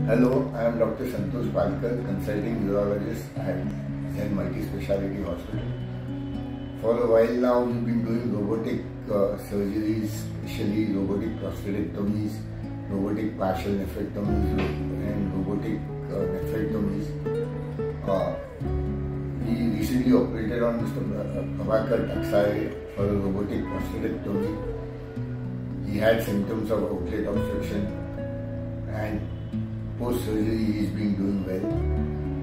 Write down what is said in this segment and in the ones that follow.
Hello, I am Dr. Santosh Palkar, consulting urologist at Zen Multi-Speciality Hospital. For a while now, we've been doing robotic surgeries, especially robotic prostatectomies, robotic partial nephrectomies, and robotic nephrectomies. We recently operated on Mr. Prabhakar Taksare for a robotic prostatectomy. He had symptoms of outlet obstruction, and post-surgery he is been doing well.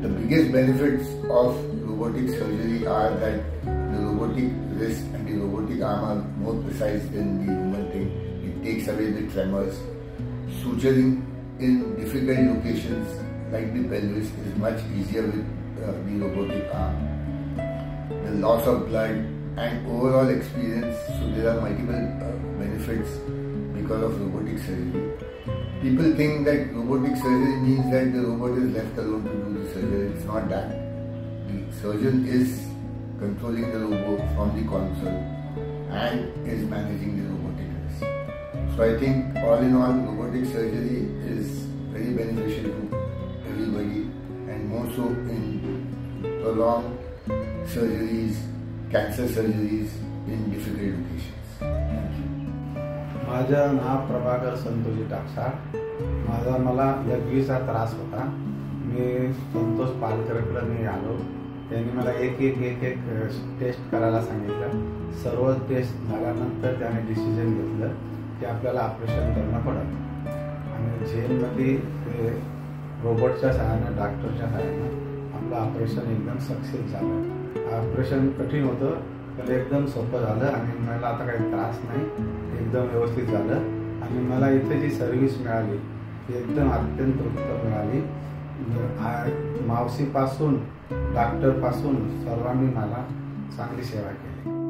The biggest benefits of robotic surgery are that the robotic wrist and the robotic arm are more precise than the human thing. It takes away the tremors. Suturing in difficult locations like the pelvis is much easier with the robotic arm. The loss of blood and overall experience, so there are multiple benefits because of robotic surgery. People think that robotic surgery means that the robot is left alone to do the surgery. It's not that. The surgeon is controlling the robot from the console and is managing the robotic wrist. So I think all in all, robotic surgery is very beneficial to everybody, and more so in prolonged surgeries, cancer surgeries in difficult locations. Thank you. माझं नाव प्रभाकर संतोषी टाकसाळ. मला लघवीचा त्रास होता. मी संतोष पालकरकडे मी आलो. त्यांनी मला एक test करायला सांगितलं. सर्व test झाल्यानंतर त्याने डिसिजन घेतलं की आपल्याला ऑपरेशन करणं पडेल. आणि जेलमध्ये रोबोटच्या सहाय्यानं, डॉक्टरच्या सहाय्यानं आपलं ऑपरेशन एकदम सक्सेस झालं. ऑपरेशन कठीण होतं, पण एकदम सोपं झालं आणि मला आता काही त्रास नाही. एकदम व्यवस्थित झालं आणि मला इथे जी सर्व्हिस मिळाली ती एकदम अत्यंत उत्तम मिळाली. मावशीपासून डॉक्टरपासून सर्वांनी मला चांगली सेवा केली.